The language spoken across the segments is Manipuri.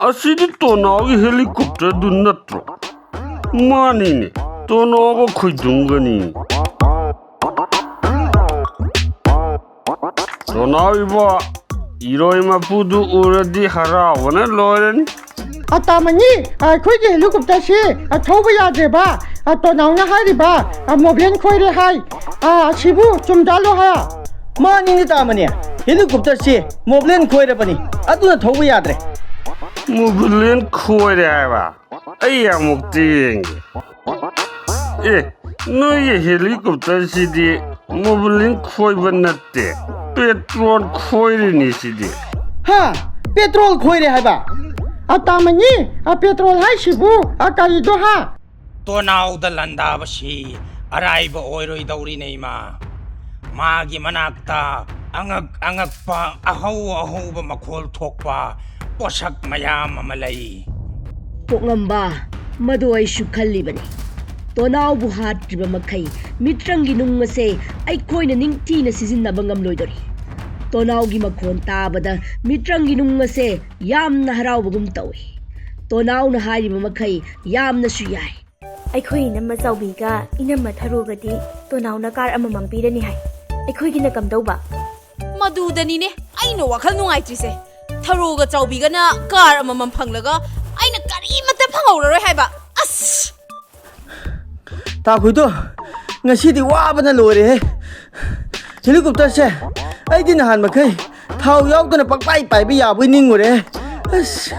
ꯑꯁꯤꯗꯤ ꯇꯣꯅꯥꯎꯒꯤ ꯍꯦꯂꯤꯀꯣꯞꯇꯔꯗꯨ ꯅꯠꯇ꯭ꯔꯣ? ꯃꯥꯅꯤꯅꯦ, ꯇꯣꯅꯥꯎꯒ ꯈꯣꯏꯗꯨꯝꯒꯅꯤ꯫ ꯇꯣꯅꯥꯎ ꯏꯕꯣ, ꯏꯔꯣꯏ ꯃꯄꯨꯗꯨ ꯎꯔꯗꯤ ꯍꯔꯥꯎꯕꯅ ꯂꯣꯏꯔꯅꯤ꯫ ꯇꯥꯃꯅꯤ, ꯑꯩꯈꯣꯏꯒꯤ ꯍꯦꯂꯤꯀꯣꯞꯇꯔꯁꯤ ꯊꯧꯕ ꯌꯥꯗ꯭ꯔꯦꯕ꯫ ꯇꯣꯅꯥꯎꯅ ꯍꯥꯏꯔꯤꯕ ꯃꯣꯕꯦꯜ ꯈꯣꯏꯔꯦ ꯍꯥꯏ꯫ ꯑꯁꯤꯕꯨ ꯆꯨꯝꯖꯥꯠꯂꯣ ꯍꯥ? ꯃꯥꯅꯤꯅꯦ ꯇꯥꯃꯅꯤ, ꯍꯦꯂꯤꯀꯣꯞꯇꯔꯁꯤ ꯃꯣꯕꯦꯜ ꯈꯣꯏꯔꯕꯅꯤ, ꯑꯗꯨꯅ ꯊꯧꯕ ꯌꯥꯗ꯭ꯔꯦ꯫ ꯃꯣꯕꯤꯂꯦꯟ ꯈꯣꯏꯔꯦ ꯍꯥꯏꯕ? ꯑꯩ ꯑꯃꯨꯛꯇ ꯌꯦꯡꯒꯦ꯫ ꯅꯣꯏꯒꯤ ꯍꯦꯂꯤꯀꯣꯞꯇꯔꯁꯤꯗꯤ ꯃꯣꯕꯤꯂꯦꯟ ꯈꯣꯏꯕ ꯅꯠꯇꯦ, ꯄꯦꯇ꯭ꯔꯣꯜ ꯈꯣꯏꯔꯤꯅꯤ ꯁꯤꯗꯤ꯫ ꯍꯥ? ꯄꯦꯇ꯭ꯔꯣꯜ ꯈꯣꯏꯔꯦ ꯍꯥꯏꯕ? ꯇꯥꯃꯅꯤ, ꯄꯦꯇ꯭ꯔꯣꯜ ꯍꯥꯏꯁꯤꯕꯨ ꯀꯔꯤꯗꯣ ꯍꯥ? ꯇꯣꯅꯥꯎꯗ ꯂꯥꯟꯗꯥꯕꯁꯤ ꯑꯔꯥꯏꯕ ꯑꯣꯏꯔꯣꯏꯗꯧꯔꯤꯅꯦ ꯏꯃꯥ꯫ ꯃꯥꯒꯤ ꯃꯅꯥꯛꯇ ꯑꯉꯛꯄ ꯑꯍꯧꯕ ꯃꯈꯣꯜ ꯊꯣꯛꯄ ꯄꯣꯠꯁꯛ ꯃꯌꯥꯝ ꯑꯃ ꯂꯩ꯫ ꯄꯣꯛꯂꯝꯕ, ꯃꯗꯨ ꯑꯩꯁꯨ ꯈꯜꯂꯤꯕꯅꯤ꯫ ꯇꯣꯅꯥꯎꯕꯨ ꯍꯥꯠꯇ꯭ꯔꯤꯕ ꯃꯈꯩ ꯃꯤꯇ꯭ꯔꯪꯒꯤ ꯅꯨꯡ ꯑꯁꯦ ꯑꯩꯈꯣꯏꯅ ꯅꯤꯡꯊꯤꯅ ꯁꯤꯖꯤꯟꯅꯕ ꯉꯝꯂꯣꯏꯗꯣꯔꯤ꯫ ꯇꯣꯅꯥꯎꯒꯤ ꯃꯈꯣꯟ ꯇꯥꯕꯗ ꯃꯤꯇ꯭ꯔꯪꯒꯤ ꯅꯨꯡ ꯑꯁꯦ ꯌꯥꯝꯅ ꯍꯔꯥꯎꯕꯒꯨꯝ ꯇꯧꯏ꯫ ꯇꯣꯅꯥꯎꯅ ꯍꯥꯏꯔꯤꯕ ꯃꯈꯩ ꯌꯥꯝꯅꯁꯨ ꯌꯥꯏ꯫ ꯑꯩꯈꯣꯏ ꯏꯅꯝꯃ ꯆꯥꯎꯕꯤꯒ ꯏꯅꯝꯃ ꯊꯔꯣꯒꯗꯤ ꯇꯣꯅꯥꯎꯅ ꯀꯥꯔ ꯑꯃꯃꯝ ꯄꯤꯔꯅꯤ ꯍꯥꯏ꯫ ꯑꯩꯈꯣꯏꯒꯤꯅ ꯀꯝꯗꯧꯕ? ꯃꯗꯨꯗꯅꯤꯅꯦ ꯑꯩꯅ ꯋꯥꯈꯜ ꯅꯨꯡꯉꯥꯏꯇ꯭ꯔꯤꯁꯦ꯫ ꯊꯔꯣꯒ ꯆꯥꯎꯕꯤꯒꯅ ꯀꯥꯔ ꯑꯃꯃꯝ ꯐꯪꯂꯒ ꯑꯩꯅ ꯀꯔꯤꯃꯠꯇ ꯐꯪꯍꯧꯔꯔꯣꯏ ꯍꯥꯏꯕ꯫ ꯑꯁ! ꯇꯥꯈꯣꯏꯗꯣ, ꯉꯁꯤꯗꯤ ꯋꯥꯕꯅ ꯂꯣꯏꯔꯦꯍꯦ꯫ ꯍꯦꯂꯤꯀꯣꯞꯇꯔꯁꯦ ꯑꯩꯗꯤ ꯅꯍꯥꯟ ꯃꯈꯩ ꯊꯥꯎ ꯌꯥꯎꯗꯅ ꯄꯥꯏꯕ ꯌꯥꯕꯣꯏ ꯅꯤꯡꯉꯨꯔꯦ꯫ ꯑꯁ!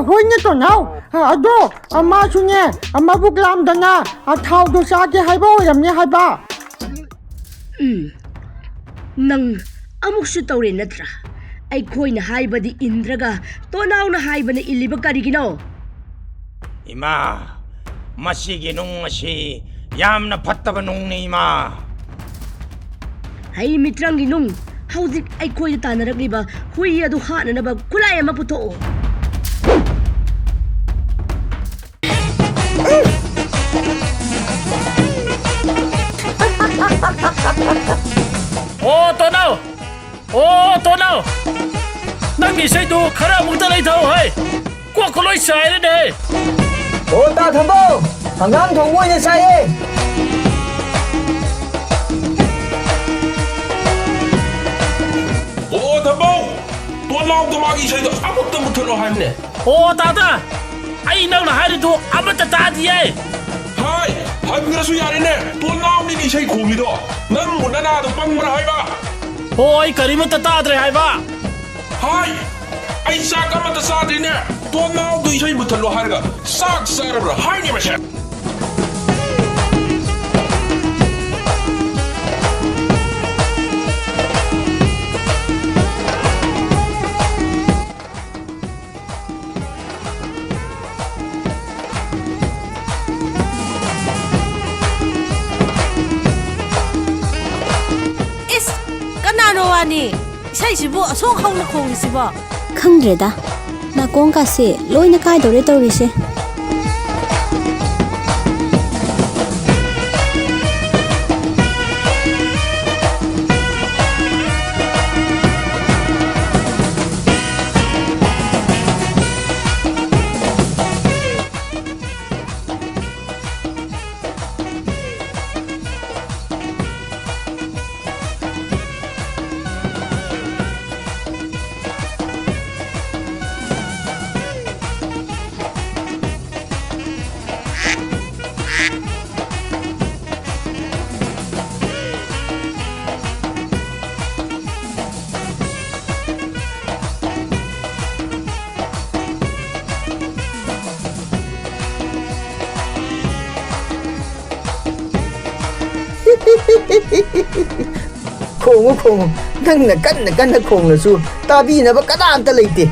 ꯍꯣꯏꯅꯦ ꯇꯣꯅꯥꯎ, ꯑꯗꯣ ꯃꯥꯁꯨꯅꯦ ꯃꯕꯨꯛ ꯂꯥꯝꯗꯅ ꯊꯥꯎꯗꯣ ꯆꯥꯒꯦ ꯍꯥꯏꯕ ꯑꯣꯏꯔꯝꯅꯤ ꯍꯥꯏꯕ꯫ ꯅꯪ ꯑꯃꯨꯛꯁꯨ ꯇꯧꯔꯦ ꯅꯠꯇ꯭ꯔꯥ? ꯑꯩꯈꯣꯏꯅ ꯍꯥꯏꯕꯗꯤ ꯏꯟꯗ꯭ꯔꯒ ꯇꯣꯅꯥꯎꯅ ꯍꯥꯏꯕꯅ ꯏꯜꯂꯤꯕ ꯀꯔꯤꯒꯤꯅꯣ? ꯏꯃꯥ, ꯃꯁꯤꯒꯤ ꯅꯨꯡ ꯑꯁꯤ ꯌꯥꯝꯅ ꯐꯠꯇꯕ ꯅꯨꯡꯅꯤ ꯏꯃꯥ꯫ ꯍꯩ ꯃꯤꯇ꯭ꯔꯪꯒꯤ ꯅꯨꯡ, ꯍꯧꯖꯤꯛ ꯑꯩꯈꯣꯏꯗ ꯇꯥꯟꯅꯔꯛꯂꯤꯕ ꯍꯨꯏ ꯑꯗꯨ ꯍꯥꯠꯅꯅꯕ ꯈꯨꯠꯂꯥꯏ ꯑꯃ ꯄꯨꯊꯣꯛꯑꯣ꯫ ꯇꯣꯅꯥꯎ! ꯅꯪꯒꯤ ꯏꯁꯩꯗꯨ ꯈꯔ ꯑꯃꯨꯛꯇ ꯂꯩꯊꯧ ꯍꯩ! ꯀꯣꯛꯀ ꯂꯣꯏ ꯆꯥꯏꯔꯦꯅꯦ! ꯇꯥ ꯊꯝꯕꯧ, ꯍꯪꯒꯥꯝ ꯊꯣꯡꯕ ꯑꯣꯏꯅ ꯆꯥꯏꯌꯦ꯫ ꯊꯝꯕꯧ, ꯇꯣꯅꯥꯎꯗ ꯃꯥꯒꯤ ꯏꯁꯩꯗꯣ ꯑꯃꯨꯛꯇ ꯃꯨꯠꯊꯠꯂꯣ ꯍꯥꯏꯕꯅꯦ꯫ ꯇꯥꯗ, ꯑꯩ ꯅꯪꯅ ꯍꯥꯏꯔꯤꯗꯨ ꯑꯃꯠꯇ ꯇꯥꯗꯤꯌꯦ! ꯍꯟꯈ꯭ꯔꯁꯨ ꯌꯥꯔꯦꯅꯦ, ꯇꯣꯅꯥꯎꯅꯤꯅꯦ ꯏꯁꯩ ꯈꯣꯡꯂꯤꯗꯣ꯫ ꯅꯪꯕꯨ ꯅꯅꯥꯗꯣ ꯄꯪꯕ꯭ꯔꯥ ꯍꯥꯏꯕ? ꯑꯩ ꯀꯔꯤꯃꯠꯇ ꯇꯥꯗ꯭ꯔꯦ ꯍꯥꯏꯕ! ꯑꯩ ꯆꯥꯛ ꯑꯃꯠꯇ ꯆꯥꯗ꯭ꯔꯤꯅꯦ꯫ ꯇꯣꯅꯥꯎꯗꯨ ꯏꯁꯩ ꯃꯨꯠꯊꯠꯂꯣ ꯍꯥꯏꯔꯒ ꯆꯥꯛ ꯆꯥꯔꯕ꯭ꯔꯥ ꯍꯥꯏꯅꯦ ꯃꯁꯦ꯫ ꯀꯅꯥꯅꯣ ꯋꯥꯅꯤ? ꯏꯁꯩꯁꯤꯕꯨ ꯑꯁꯣꯛ ꯍꯧꯅ ꯈꯣꯡꯂꯤꯁꯤꯕꯣ? ꯈꯪꯗ꯭ꯔꯦꯗ, ꯅꯥꯀꯣꯡꯀꯥꯁꯦ ꯂꯣꯏꯅ ꯀꯥꯏꯗꯧꯔꯦ ꯇꯧꯔꯤꯁꯦ꯫ ꯈꯣꯡꯉꯨ, ꯅꯪꯅ ꯀꯟꯅ ꯈꯣꯡꯂꯁꯨ ꯇꯥꯕꯤꯅꯕ ꯀꯅꯥꯝꯇ ꯂꯩꯇꯦ꯫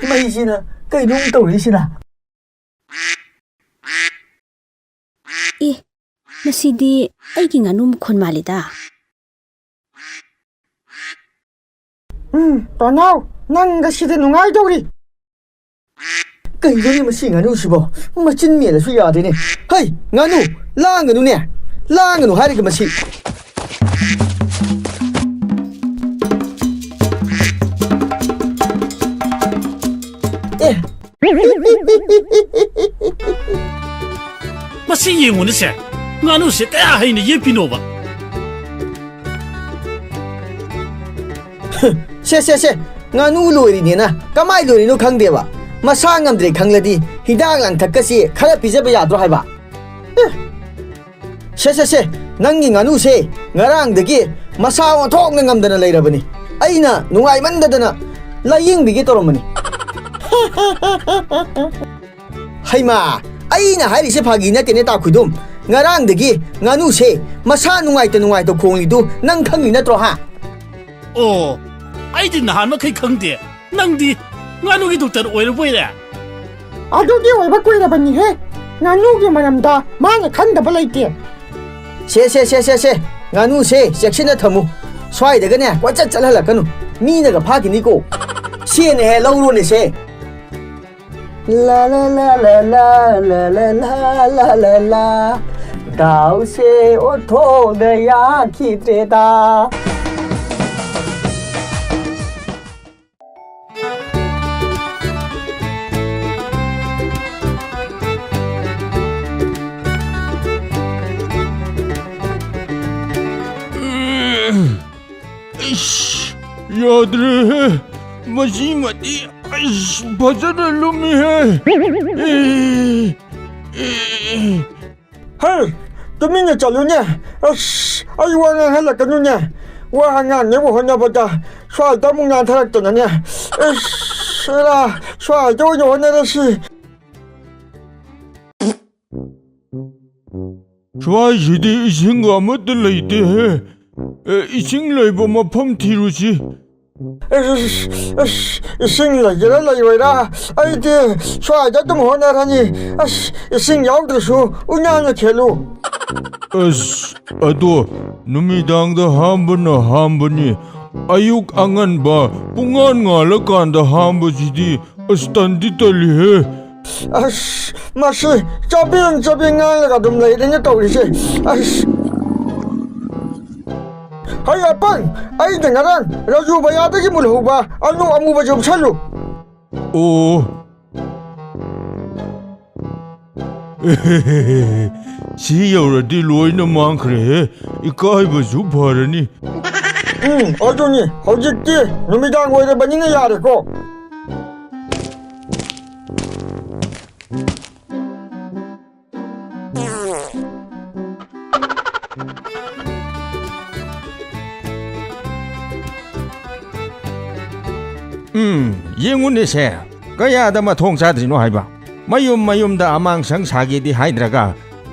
ꯃꯩꯁꯤꯅ ꯀꯩꯅꯣꯝ ꯇꯧꯔꯤꯁꯤꯅ? ꯃꯁꯤꯗꯤ ꯑꯩꯒꯤ ꯉꯥꯅꯨ ꯃꯈꯣꯟ ꯃꯥꯜꯂꯤꯗ꯫ ꯇꯣꯅꯥꯎ ꯅꯪꯒꯁꯤꯗ ꯅꯨꯡꯉꯥꯏꯗꯧꯔꯤ ꯀꯩꯅꯣꯅꯦ ꯃꯁꯤ ꯉꯥꯅꯨꯁꯤꯕꯣ ꯃꯆꯤꯟ ꯃꯦꯜꯂꯁꯨ ꯌꯥꯗꯦꯅꯦ ꯍꯩ ꯉꯥꯅꯨ ꯂꯥꯡꯒꯅꯨꯅꯦ ꯂꯥꯡꯒꯅꯨ ꯍꯥꯏꯔꯒ ꯃꯁꯤ ꯑꯦ ꯃꯁꯤ ꯌꯦꯡꯉꯨꯅꯦꯁꯦ ꯉꯥꯅꯨꯁꯦ ꯀꯌꯥ ꯍꯩꯅ ꯌꯦꯞꯄꯤꯅꯣꯕ ꯁꯦ nganu lori ni na kamai lori no khang deba masa ngamdre khangladi hidak lang thakasi khara pijaba yadro haiba se nangi nganu se ngarang dagi masa on thok ngamdana leirabani aina nungai mandadana laying bigi toromani haima aina hairi se phagi na tene ta khudum ngarang dagi nganu se masa nungai to khongli du nang khangi na tro ha oh ai din han ma kai khang de nang di nganu gi doctor oi ro boire adugi oi ba koi rabani he nganu gi maramda mana khandaba leite se nganu se section na thamu swai daga ne kwacha chalhala kanu mi na ga phagi ni ko se ne he lawro ne se la la la la la la la la la la dao se o tho de ya khi tre da यादरे मजी मती भजन लुमी है hey tumina chalune ai wanga hala kanune wa hanga ne bo hona bata swa ta munga tharak to ne sara swa jo jo ne da shi swa jidi ishinga mat leite hai ising leiba mafam thirusi ising lagera laiwera ai de swa ja tum hona rani ising yaudrusu unyana khelu ado numidang da hambani ayuk angan ba pungan ngala kan da hamba jidi astandi tali he mashi jabing ngala ga dum lai ne tawri se hay apang ai dengaran raju bayada ki mulhuba anu amu bajum chalu oh si yauradi loina mangkhre ikai bazu bharani aduni hojikti numidang oire banina yare ko yengun se kaya da ma thong cha dri no haiba mayum da amang sang sagi di haidraga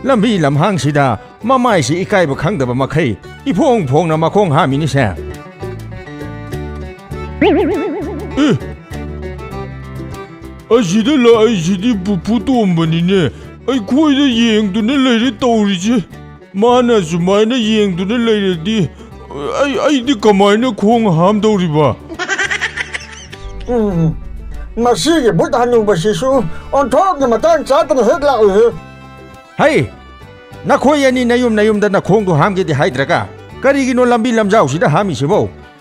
lambi lamhang sida mamai si ikai ba khang da ba makhai ifong na makhong ha mi ni se ajida la ajidi puto mbani ne ai khoi da yeng du ne leire tawri je mana sumaina yeng du ne leire di ai di kamaina khong ham dawri ba masih but hanu basisu on thok na matan chatan hek la hai na khoi ani nayum da na khong du ham ge di haidraga kari gi no lambi lamjau sida hami sibo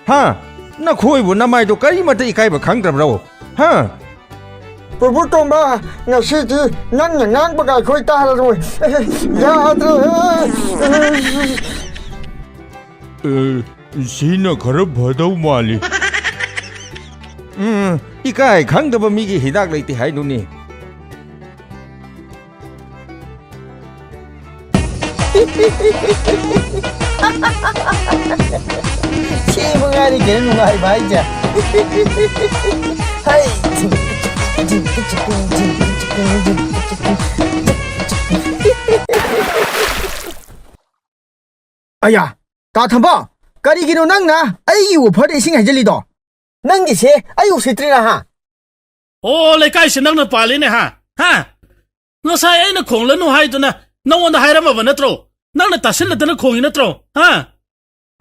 ha na khoi bu na mai do kari mata ikai ba khang dra bro ha Pupu tomba ngasi di nang bagai khoi ta la rồi ya sina khara bhadau mali ikai khang da ba mi gi hidak leiti hai nu ni chi bungai ge nungai bai ja hai aya ta thamba kari gino nang na ai gi u phade sing hajali do nang gi se ayu sitri na ha oh le kai se nang na pali ne ha no sai ai na khong la no hai to na no on da hai ra ma ba na tro nang na tasil la da na khong na tro ha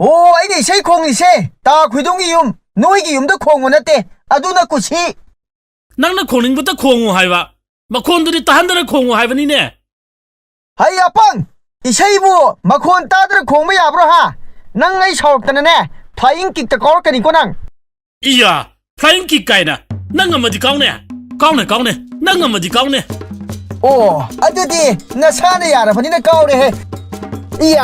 oh ai nei sai khong ni se ta khudung gi yum ꯅꯣꯏꯒꯤ ꯌꯨꯝꯗ ꯈꯣꯡꯕ ꯅꯠꯇꯦ ꯑꯗꯨꯅ ꯀꯨꯁꯤ ꯅꯪꯅ ꯈꯣꯡꯅꯤꯡꯕꯇ ꯈꯣꯡꯉꯨ ꯍꯥꯏꯕ ꯃꯈꯣꯟꯗꯨꯗꯤ ꯇꯥꯍꯟꯗꯅ ꯈꯣꯡꯉꯨ ꯍꯥꯏꯕꯅꯤꯅꯦ ꯍꯩ ꯑꯄꯪ ꯏꯁꯩꯕꯨ ꯃꯈꯣꯟ ꯇꯥꯗꯅ ꯈꯣꯡꯕ ꯌꯥꯕ꯭ꯔꯣ ꯍꯥ ꯅꯪ ꯑꯩ ꯁꯥꯎꯔꯛꯇꯅꯅꯦ ꯐ꯭ꯂꯥꯏꯌꯤꯡ ꯀꯤꯛꯇ ꯀꯥꯎꯔꯛꯀꯅꯤꯀꯣ ꯅꯪ 이야 플라잉 킥 가이나 năng ngầm mà đi cáu nè năng ngầm mà đi cáu nè ꯑꯣ ꯑꯗꯨꯗꯤ ꯅꯁꯥꯅ ꯌꯥꯔꯕꯅꯤꯅ ꯀꯥꯎꯔꯦꯍꯦ 이야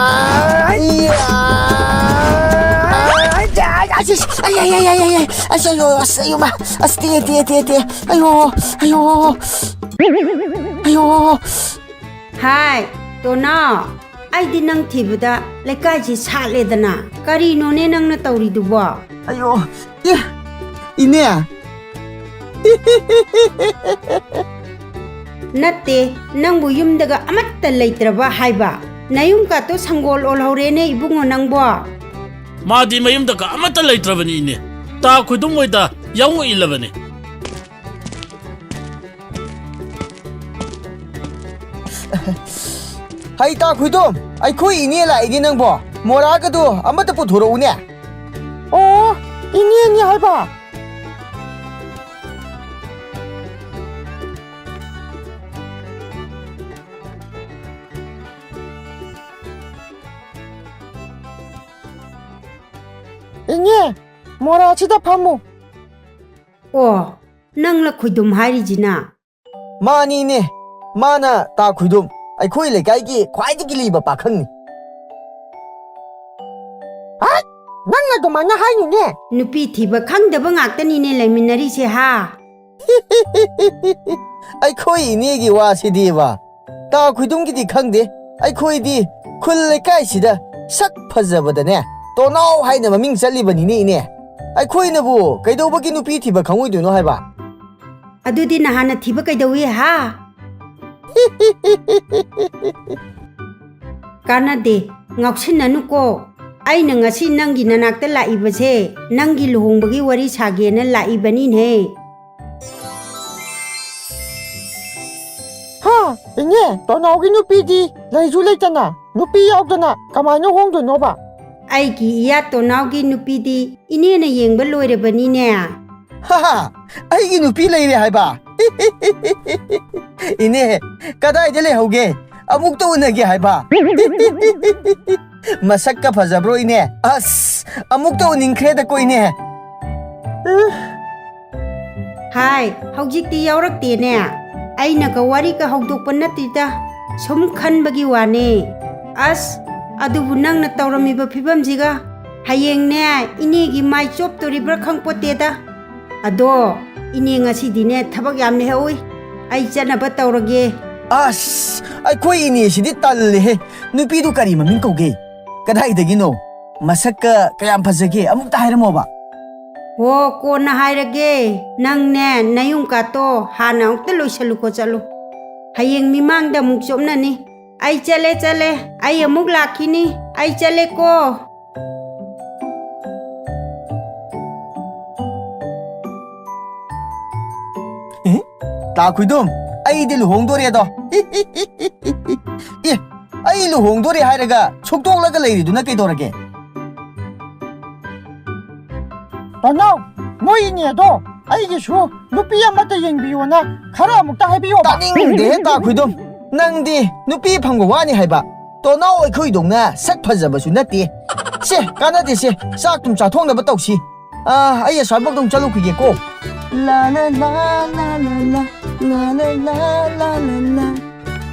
하이 또나 아이디 낭 티브다 레까지 살래드나 까리노네 낭나 떠우리두보 아유 이내야 나때 낭부 윰다가 아마따 레이트라바 하이바 나윰가 또 상골 올하우레네 이붕어 낭보 마디 마임다가 아마따 레이트라바니 이네 다 kuid동 모이다 영어 일라바니 하이다 kuid동 아이코이 이내 라이디 낭보 뭐라가도 아마따 부도로우네 이니 하이바 이니 뭐라치다 파무 오 낭라 kuid동 하리지나 마니네 마나 다 kuid동 아이코이 레가이기 과이디기 리바 바캉니 ꯅꯪ ꯑꯗꯨꯃꯥꯏꯅ ꯍꯥꯏꯅꯨꯅꯦ 누피 티바 ꯈꯪꯗꯕ ꯉꯥꯛꯇꯅꯤꯅꯦ ꯂꯩꯃꯤꯟꯅꯔꯤꯁꯦ ꯍꯥ ꯑꯩꯈꯣꯏ ꯏꯅꯦꯒꯤ ꯋꯥꯁꯤꯗꯤꯕ ꯇꯥ ꯈꯨꯏꯗꯨꯝꯒꯤꯗꯤ ꯈꯪꯗꯦ ꯑꯩꯈꯣꯏꯗꯤ ꯈꯨꯜ ꯂꯩꯀꯥꯏꯁꯤꯗ ꯁꯛ ꯐꯖꯕꯗꯅꯦ ꯇꯣꯅꯥꯎ ꯍꯥꯏꯅ ꯃꯃꯤꯡ ꯆꯠꯂꯤꯕꯅꯤꯅꯦ ꯏꯅꯦ ꯑꯩꯈꯣꯏꯅꯕꯨ ꯀꯩꯗꯧꯕꯒꯤ ꯅꯨꯄꯤ ꯊꯤꯕ ꯈꯪꯉꯣꯏꯗꯣꯏꯅꯣ ꯍꯥꯏꯕ ꯑꯗꯨꯗꯤ ꯅꯍꯥꯟꯅ ꯊꯤꯕ ꯀꯩꯗꯧꯏ ꯍꯥ ꯀꯥꯟꯅꯗꯦ ꯉꯥꯎꯁꯤꯟꯅꯅꯨꯀꯣ ꯑꯩꯅ ꯉꯁꯤ ꯅꯪꯒꯤ ꯅꯅꯥꯛꯇ ꯂꯥꯛꯏꯕꯁꯦ ꯅꯪꯒꯤ ꯂꯨꯍꯣꯡꯕꯒꯤ ꯋꯥꯔꯤ ꯁꯥꯒꯦꯅ ꯂꯥꯛꯏꯕꯅꯤꯅꯦ ꯍꯥ ꯏꯅꯦ ꯇꯣꯅꯥꯎꯒꯤ ꯅꯨꯄꯤꯗꯤ ꯂꯩꯁꯨ ꯂꯩꯇꯅ ꯅꯨꯄꯤ ꯌꯥꯎꯗꯅ ꯀꯃꯥꯏꯅ ꯍꯣꯡꯗꯣꯏꯅꯣꯕ ꯑꯩꯒꯤ ꯏꯌꯥ ꯇꯣꯅꯥꯎꯒꯤ ꯅꯨꯄꯤꯗꯤ ꯏꯅꯦꯅ ꯌꯦꯡꯕ ꯂꯣꯏꯔꯕꯅꯤꯅꯦ ꯍꯥ ꯑꯩꯒꯤ ꯅꯨꯄꯤ ꯂꯩꯔꯦ ꯍꯥꯏꯕ ꯏꯅꯦ ꯀꯗꯥꯏꯗ ꯂꯩꯍꯧꯒꯦ ꯑꯃꯨꯛꯇ ꯎꯅꯒꯦ ꯍꯥꯏꯕ ꯃꯁꯛꯀ ꯐꯖꯕ꯭ꯔꯣ ꯏꯅꯦ ꯑꯁ ꯑꯃꯨꯛꯇ ꯎꯅꯤꯡꯈ꯭ꯔꯦꯗꯀꯣ ꯏꯅꯦ ꯍꯥꯏ ꯍꯧꯖꯤꯛꯇꯤ ꯌꯥꯎꯔꯛꯇꯦꯅꯦ ꯑꯩꯅꯒ ꯋꯥꯔꯤꯒ ꯍꯧꯗꯣꯛꯄ ꯅꯠꯇꯦꯗ ꯁꯨꯝ ꯈꯟꯕꯒꯤ ꯋꯥꯅꯦ ꯑꯁ ꯑꯗꯨꯕꯨ ꯅꯪꯅ ꯇꯧꯔꯝꯃꯤꯕ ꯐꯤꯕꯝꯁꯤꯒ ꯍꯌꯦꯡꯅꯦ ꯏꯅꯦꯒꯤ ꯃꯥꯏ ꯆꯣꯞꯇꯣꯔꯤꯕ꯭ꯔꯥ ꯈꯪꯄꯣꯠꯇꯦꯗ ꯑꯗꯣ ꯏꯅꯦ ꯉꯁꯤꯗꯤꯅꯦ ꯊꯕꯛ ꯌꯥꯝ ꯂꯩꯍꯧꯏ ꯑꯩ ꯆꯠꯅꯕ ꯇꯧꯔꯒꯦ ꯑꯁ ꯑꯩꯈꯣꯏ ꯏꯅꯦꯁꯤꯗꯤ ꯇꯜꯂꯦꯍꯦ ꯅꯨꯄꯤꯗꯨ ꯀꯔꯤ ꯃꯃꯤꯡ ꯀꯧꯒꯦ ꯀꯗꯥꯏꯗꯒꯤꯅꯣ ꯃꯁꯛꯀ ꯀꯌꯥꯝ ꯐꯖꯒꯦ ꯑꯃꯨꯛꯇ ꯍꯥꯏꯔꯝꯃꯣꯕ ꯍꯣ ꯀꯣꯟꯅ ꯍꯥꯏꯔꯒꯦ ꯅꯪꯅꯦ ꯅꯌꯨꯝꯀꯥꯠꯇꯣ ꯍꯥꯟꯅ ꯑꯃꯨꯛꯇ ꯂꯣꯏꯁꯜꯂꯨꯀꯣ ꯆꯠꯂꯨ ꯍꯌꯦꯡ ꯃꯤꯃꯥꯡꯗ ꯑꯃꯨꯛ ꯆꯣꯞꯅꯅꯤ ꯑꯩ ꯆꯠꯂꯦ ꯑꯩ ꯑꯃꯨꯛ ꯂꯥꯛꯈꯤꯅꯤ ꯑꯩ ꯆꯠꯂꯦꯀꯣ ꯇꯥ ꯈꯨꯏꯗꯨꯝ ꯑꯩꯗꯤ ꯂꯨꯍꯣꯡꯗꯣꯔꯦꯗꯣ ꯑꯦ ꯑꯩ ꯂꯨꯍꯣꯡꯗꯣꯔꯦ ꯍꯥꯏꯔꯒ ꯁꯨꯛꯇꯣꯛꯂꯒ ꯂꯩꯔꯤꯗꯨꯅ ꯀꯩꯗꯧꯔꯒꯦ ꯇꯣꯅꯥꯎ ꯅꯣꯏ ꯏꯅꯦꯗꯣ ꯑꯩꯒꯤꯁꯨ ꯅꯨꯄꯤ ꯑꯃꯠꯇ ꯌꯦꯡꯕꯤꯌꯣꯅ ꯈꯔ ꯑꯃꯨꯛꯇ ꯍꯥꯏꯕꯤꯌꯣꯕ ꯇꯥꯅꯤꯡꯗꯦꯍꯦ ꯇꯥ ꯈꯨꯏꯗꯨꯝ ꯅꯪꯗꯤ ꯅꯨꯄꯤ ꯐꯪꯕ ꯋꯥꯅꯤ ꯍꯥꯏꯕ ꯇꯣꯅꯥꯎ ꯑꯩꯈꯣꯏꯗꯧꯅ ꯁꯛ ꯐꯖꯕꯁꯨ ꯅꯠꯇꯦ ꯁꯦ ꯀꯥꯟꯅꯗꯦꯁꯦ ꯆꯥꯛ ꯇꯨꯝ ꯆꯥꯊꯣꯛꯅꯕ ꯇꯧꯁꯤ ꯑꯩ ꯑꯁ꯭ꯋꯥꯏꯐꯥꯎꯗ ꯆꯠꯂꯨꯈꯤꯒꯦꯀꯣ ला la la la la la la la la la la la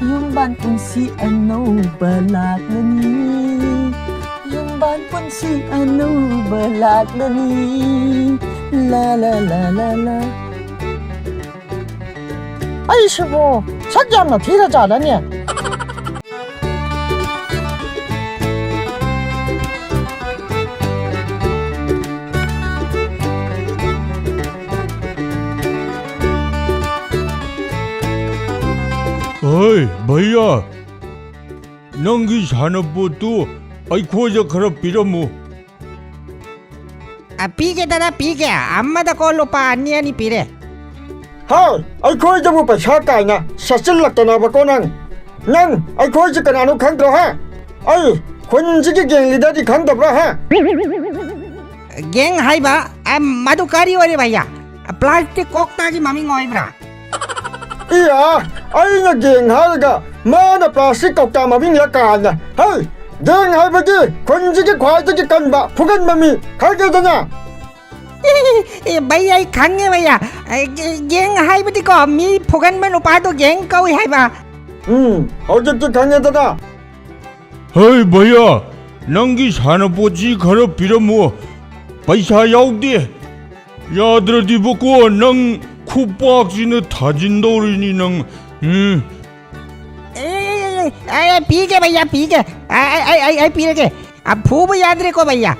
Yumban punsi anauba laklani Yumban punsi anauba laklani La la la la la ꯑꯩꯁꯤꯕꯨ ꯁꯛ ꯌꯥꯝꯅ ꯊꯤꯔꯖꯥꯠꯂꯅꯦ ꯑꯩ ꯚꯩꯌꯥ ꯅꯪꯒꯤ ꯁꯥꯟꯅꯄꯣꯠꯇꯨ ꯑꯩꯈꯣꯏꯗ ꯈꯔ ꯄꯤꯔꯝꯃꯨ ꯄꯤꯒꯦꯗꯅ ꯄꯤꯒꯦ ꯑꯃꯗꯀꯣ ꯂꯨꯄꯥ 2 ꯄꯤꯔꯦ ꯍꯥꯏ ꯑꯩꯈꯣꯏꯗꯕꯨ ꯄꯩꯁꯥ ꯀꯥꯏꯅ ꯁꯠꯆꯤꯜꯂꯛꯇꯅꯕꯀꯣ ꯅꯪ ꯑꯩꯈꯣꯏꯁꯤ ꯀꯅꯥꯅꯣ ꯈꯪꯗ꯭ꯔꯣ ꯍꯥ ꯑꯩ ꯈꯨꯟꯁꯤꯒꯤ ꯒꯦꯡ ꯂꯤꯗꯔꯗꯤ ꯈꯪꯗꯕ꯭ꯔꯥ ꯍꯥ 갱 하이바 마도 까리 오래 봐야 플라스틱 꼭다기 마밍 오이브라 이야 아이나 갱 하이가 마나 플라스틱 꼭다 마빙 약간나 헤이 갱 하이바지 건지기 과지기 간바 부간 맘이 가게되냐 भैया खांगे भैया गेंग हाई बती को मी फोगन में लुपा तो गेंग को हाई बा 어쨌든 강해다다 헤이 뭐야 낭기 산업보지 가라 빌어모 바이사 야옥디 야들어디 보고 낭 쿠박지는 다진도리니 낭 पी के भैया पी के आई पी के अब खूब याद रखो भैया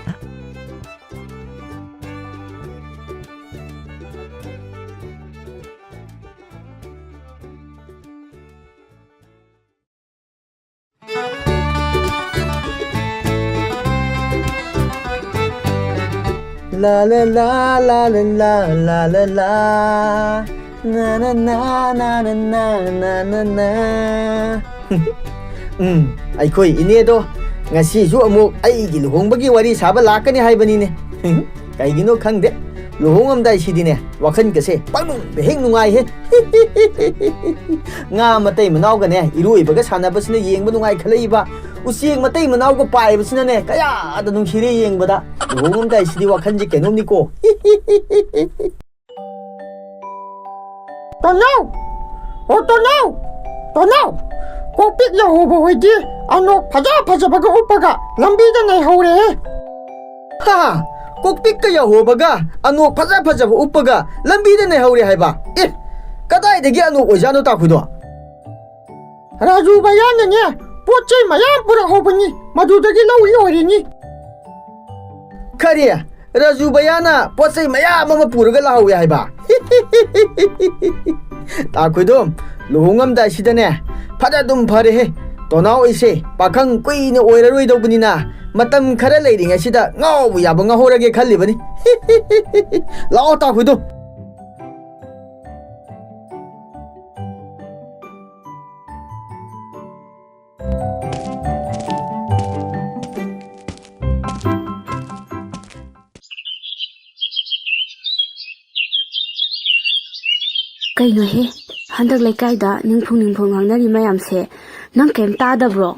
La la la la la la la la na na na na na na na na ꯑꯩꯈꯣꯏ ꯏꯅꯦꯗꯣ ꯉꯁꯤꯁꯨ ꯑꯃꯨꯛ ꯑꯩꯒꯤ ꯂꯨꯍꯣꯡꯕꯒꯤ ꯋꯥꯔꯤ ꯁꯥꯕ ꯂꯥꯛꯀꯅꯤ ꯍꯥꯏꯕꯅꯤꯅꯦ ꯀꯩꯒꯤꯅꯣ ꯈꯪꯗꯦ ꯂꯨꯍꯣꯡꯉꯝꯗꯥꯏꯁꯤꯗꯤꯅꯦ ꯋꯥꯈꯜꯒꯁꯦ ꯄꯪꯅꯨꯡꯗ ꯍꯦꯛ ꯅꯨꯡꯉꯥꯏꯍꯦ ꯉꯥ ꯃꯇꯩ ꯃꯅꯥꯎꯒꯅꯦ ꯏꯔꯣꯏꯕꯒ ꯁꯥꯟꯅꯕꯁꯤꯅ ꯌꯦꯡꯕ ꯅꯨꯡꯉꯥꯏꯈꯠꯂꯛꯏꯕ ꯎꯆꯦꯛ ꯃꯇꯩ ꯃꯅꯥꯎꯒ ꯄꯥꯏꯕꯁꯤꯅꯅꯦ ꯀꯌꯥꯗ ꯅꯨꯡꯁꯤꯔꯦ ꯌꯦꯡꯕꯗ ꯂꯨꯍꯣꯡꯉꯝꯗꯥꯏꯁꯤꯗꯤ ꯋꯥꯈꯜꯁꯦ ꯀꯩꯅꯣꯝꯅꯤꯀꯣ ꯇꯣꯅꯥꯎ ꯑꯣ ꯇꯣꯅꯥꯎ ꯇꯣꯅꯥꯎ ꯀꯣꯛꯄꯤꯛ ꯌꯧꯍꯧꯕ ꯍꯣꯏꯗꯤ ꯑꯅꯣꯛ ꯐꯖꯕꯒ ꯎꯞꯄꯒ ꯂꯝꯕꯤꯗ ꯂꯩꯍꯧꯔꯦ ꯍꯥ ꯀꯣꯛꯄꯤꯛꯀ ꯌꯧꯍꯧꯕꯒ ꯑꯅꯣꯛ ꯐꯖꯕ ꯎꯞꯄꯒ ꯂꯝꯕꯤꯗ ꯂꯩꯍꯧꯔꯦ ꯍꯥꯏꯕ ꯑꯦ ꯀꯗꯥꯏꯗꯒꯤ ꯑꯅꯣꯛ ꯑꯣꯏꯖꯥꯠꯅꯣ ꯇꯥꯈꯨꯗꯣ ꯔꯥꯖꯨ ꯕꯌꯥꯅꯅꯦ ꯄꯣꯠ ꯆꯩ ꯃꯌꯥꯝ ꯄꯨꯔꯛꯍꯧꯕꯅꯤ ꯃꯗꯨꯗꯒꯤ ꯂꯧꯏ ꯑꯣꯏꯔꯤꯅꯤ ꯀꯔꯤ ꯔꯥꯖꯨ ꯕꯌꯥꯅ ꯄꯣꯠ ꯆꯩ ꯃꯌꯥꯝ ꯑꯃ ꯄꯨꯔꯒ ꯂꯥꯛꯍꯧꯋꯦ ꯍꯥꯏꯕ ꯇꯥꯈꯨꯗꯣ ꯂꯨꯍꯣꯡꯉꯝꯗꯥꯏꯁꯤꯗꯅꯦ ꯐꯖꯗꯨꯝ ꯐꯔꯦꯍꯦ ꯇꯣꯅꯥꯎ ꯑꯩꯁꯦ ꯄꯥꯈꯪ ꯀꯨꯏꯅ ꯑꯣꯏꯔꯔꯣꯏꯗꯧꯕꯅꯤꯅ ꯃꯇꯝ ꯈꯔ ꯂꯩꯔꯤꯉꯩꯁꯤꯗ ꯉꯥꯎꯕ ꯌꯥꯕ ꯉꯥꯎꯍꯧꯔꯒꯦ ꯈꯜꯂꯤꯕꯅꯤ ꯂꯥꯛꯑꯣ ꯇꯥꯈꯨꯗꯣ ꯀꯩꯅꯣꯍꯦ ꯍꯟꯗꯛ ꯂꯩꯀꯥꯏꯗ ꯅꯤꯡꯐꯨꯡ ꯉꯥꯡꯅꯔꯤ ꯃꯌꯥꯝꯁꯦ ꯅꯪ ꯀꯩꯝ ꯇꯥꯗꯕ꯭ꯔꯣ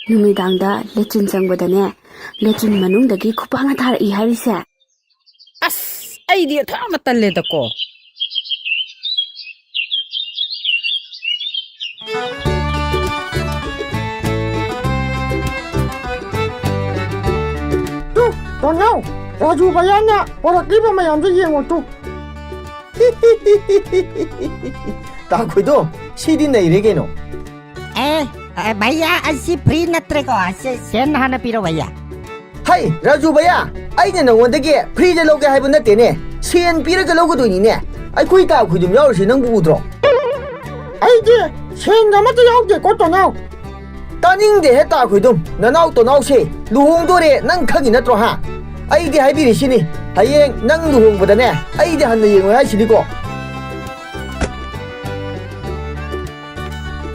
ꯅꯨꯃꯤꯗꯥꯡꯗ ꯂꯦꯇ꯭ꯔꯤꯟ ꯆꯪꯕꯗꯅꯦ ꯂꯦꯇ꯭ꯔꯤꯟ ꯃꯅꯨꯡꯗꯒꯤ ꯈꯨꯄꯥꯛꯅ ꯊꯥꯔꯛꯏ ꯍꯥꯏꯔꯤꯁꯦ ꯑꯁ ꯑꯩꯗꯤ ꯑꯊꯥꯃ ꯇꯜꯂꯦꯗꯀꯣ ꯇꯣꯅꯥꯎ ꯔꯥꯖꯨ ꯕꯌꯥꯅ ꯄꯣꯔꯛꯂꯤꯕ ꯃꯌꯥꯝꯗꯣ ꯌꯦꯡꯉꯣ ꯇꯨ ꯇꯥꯈꯨꯗꯣ ꯁꯤꯗꯤ ꯅꯩꯔꯦ ꯀꯩꯅꯣ भैया असी फ्री नत्रे को सेन हाना पिरो भैया हाय राजू भैया अइने नंगोंदगे फ्री दे लोगे हाइबो नतेने सेन पिरगा लोगदोइनिने अइखोइ ताखुदुम यावरसि नंबु उद्रो ꯑꯩꯗꯤ ꯁꯦꯟ ꯑꯃꯠꯇ ꯌꯥꯎꯗꯦ ꯀꯣ ꯇꯣꯅꯥꯎ तानिंगदे हे ताखुदुम ननाउ तोनाउसे लुहोंगदोरे नंग खंगि नत्रो हा अइदि हाइबिरिसिनि हयेंग नंग लुहोंगबदने अइदि हन्ना येंगो हाइसिनिको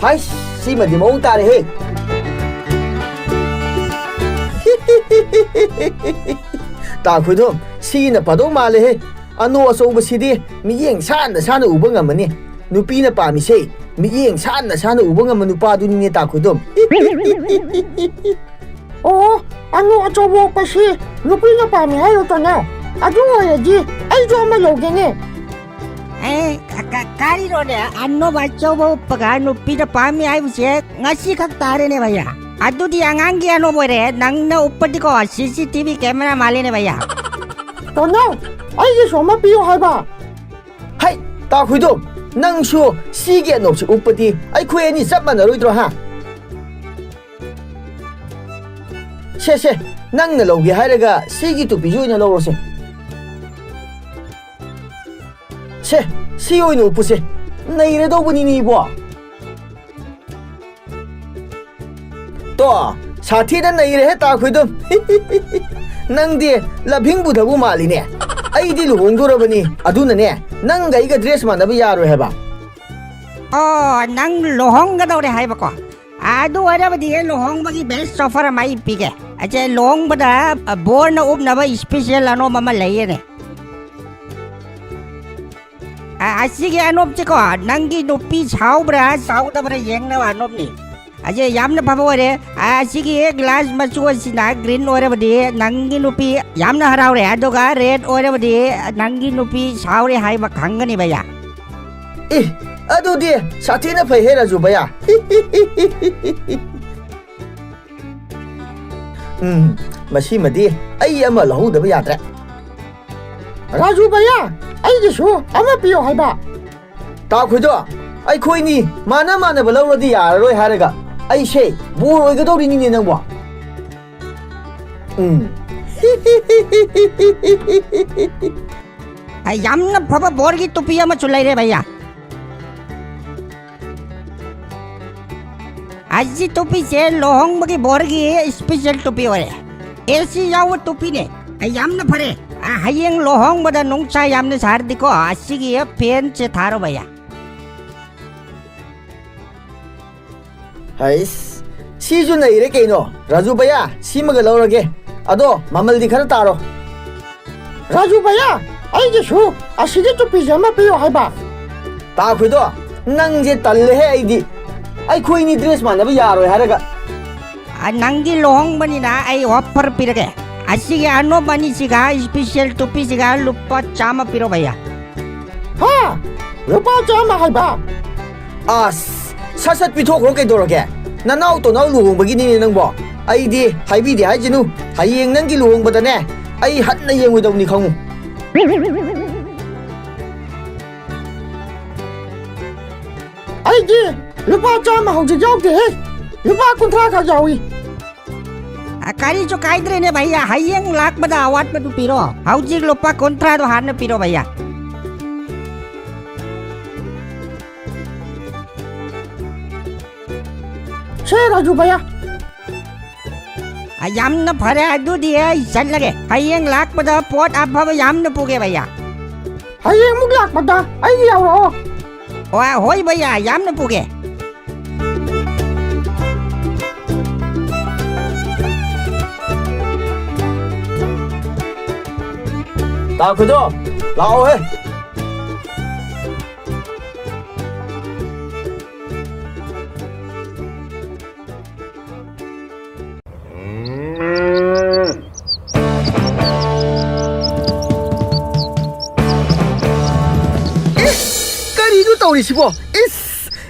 हाय सीमदि मौ तारे हे ताखुदुम सीना पदो माले हे अनो असौबसिदि मियेंग साना उबा ngамani नुपीना पामिसे मियेंग साना उबा ngam नुपादुनिने ताखुदुम ꯑꯣ ꯑꯅꯣ ꯑꯆꯧꯕ ꯎꯞꯄꯁꯤ ꯅꯨꯄꯤꯅ ꯄꯥꯝꯃꯤ ꯍꯥꯏꯔꯣ ꯇꯣꯅꯥꯎ ꯑꯗꯨ ꯑꯣꯏꯔꯗꯤ ꯑꯩꯁꯨ ꯑꯃ ꯂꯧꯒꯦꯅꯦ कारीरोने अन्नो बच्चो वो पगार नुपीना पामी आइबसे ngasi खक तारेने भैया अदुदी अंगांगी अनो बोरे नंगना उप्पटिको सीसीटीवी कैमरा मालेने भैया तोनाउ ꯑꯩꯒꯤꯁꯨ ꯑꯃ ꯄꯤꯌꯣ ꯍꯥꯏꯕ हाय ताखुदो नंगसु सीगे नोक्सि उप्पति अइखोइ अनि सब मानरोइद्रो हा से नंगना लौगे हाइरगा सीगी टुपीजु ओइना लौरोसे से सी ओइना उप्पुसे नैरदौबनिनि इबो तो साथीना नैरे हे ताखुदो नंगदि लभिंग बुधबु मालिने अइदि लुहोंगदोरबनि अदुनने नंग अइगा ड्रेस मानबा यारो हेबा ओ नंग लुहोंगदौरे हाइबको आदु अरबदि लुहोंगबगी best offer my Pige aje long bada born up na ba special ano mama layene asige anop chiko nangi nupi chau bra sau da bra yeng na anop ni aje yamna pabore asige glass machu sina green ore badi nangi nupi yamna harau re adoga red ore badi nangi nupi chau re hai ba khangani baya adudi sathina phai he raju baya masi madi ai ama lahu da baya tra Raju baya ai gi su ama piyo hai ba ta khudo ai khoi ni mana balau rodi ya roi haraga ai she bor oi ga dori ni ne nang bo yamna phaba bor gi tupi ama chulai re baya aji topi se lohong bagi borgi special topi ore esi yaw topi ne yamna phare hayeng lohong bada nungcha yamna sardi ko asigi pen che tharo baya hais si ju nai re keino raju baya si maga laurage ado mamal di khara taro Raju baya ai gi su asige topi jama piyo hai ba ta khudo nang je talle he ai di ai khoi ni dress mana ba yaro haraga nangi lohong bani na ai offer pirage asige ano bani siga special topi siga lupa chama piro baya ha lupa chama hai ba as sasat pithok ro kai dorage nanau to nau luhong bagi ni nang bo ai di hai bi di hai jinu hayeng nang gi luhong bada ne ai hat na yeng wi dau ni khong ai gi lupa chama hojik yaw de he lupa kuntra ka yawi kari cho kaidre ne bhaiya hayeng lak bada awat badu piro haujik lupa kontra do han piro bhaiya she Raju baya yamna phare adu di san lage hayeng lak bada pot abha yamna puge bhaiya hayeng muk lak bada ai gi yaw ro wa hoi bhaiya yamna puge ta khudo lao he tawrisibo is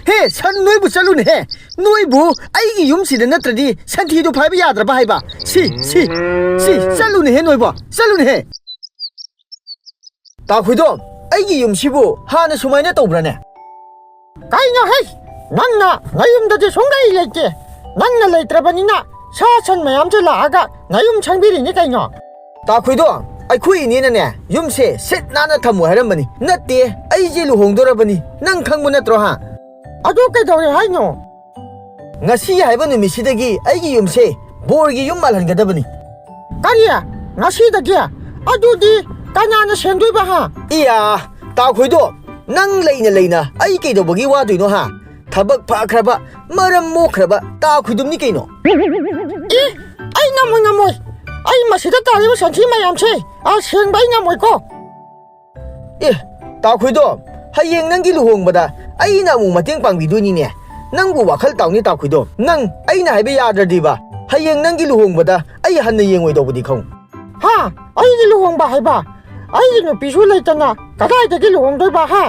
he san noi bu chalu ne he noi bu ai gi yum si de natradi santhi do phai ba yadra ba hai ba si chalu ne he noi bo chalu ne he ta khudo ai gi yum sibu ha na sumai na tawbra ne kai na he nang na ngayum da je songai leke nang na leitrabani na sa san mayam je la aga ngayum changbiri ni kai no ta khudo ai khui ni na ne yum se set na na thamu haram bani natte ai je lu hong dora bani nang khang bu na tro ha adu kai dore hai no ngasi hai ba numi sidagi ai gi yum se bor gi yum mal han ga da bani kariya ngasi da ge adu di kana na sendui ba ha iya ta khudo nang leina ai ke do bagi wa dui no ha thabak pha khraba maram mo khraba ta khudum ni ke no ai na mo ai masida tari ba sanchi mayam che a seng bai na moi ko ta khudo hayeng nang gi luhong bada ai na mu mateng pang bi du ni ne nang bu wakhal taw ni ta khudo nang ai na hai ba ya dra di ba hayeng nang gi luhong bada ai han na yeng oi do budi khong ha ai gi luhong ba hai ba ai gi no pisu lai ta na ka dai de gi luhong doi ba ha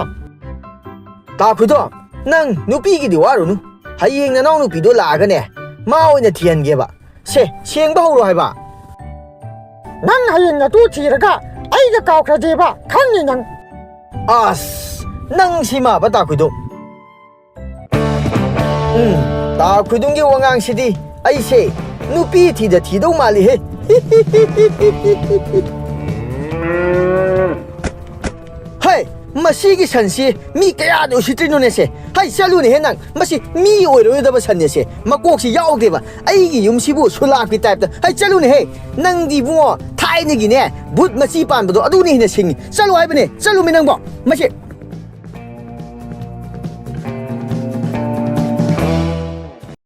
ta khudo nang nu pi gi di wa ru nu hayeng na nau nu pi do la ga ne ma oi na thian ge ba se sieng ba ho ro hai ba nang hayeng na tu thiraga ai ga kaw khra de ba khang ni nang as nang sima ba ta khudo ta khudung gi wangang sidi ai se nu pi thi da thi do mali he hai masigi sansi mi kaya do sitrino ne se hai salu ne henang masi mi oiro da ba san ne se makok si yaw de ba ai gi yum sibu sula ki type da hai chalu ne he nang di bu thai ne gi ne but masi pan ba do adu ne ne sing salu hai ba ne salu mi nang bo masi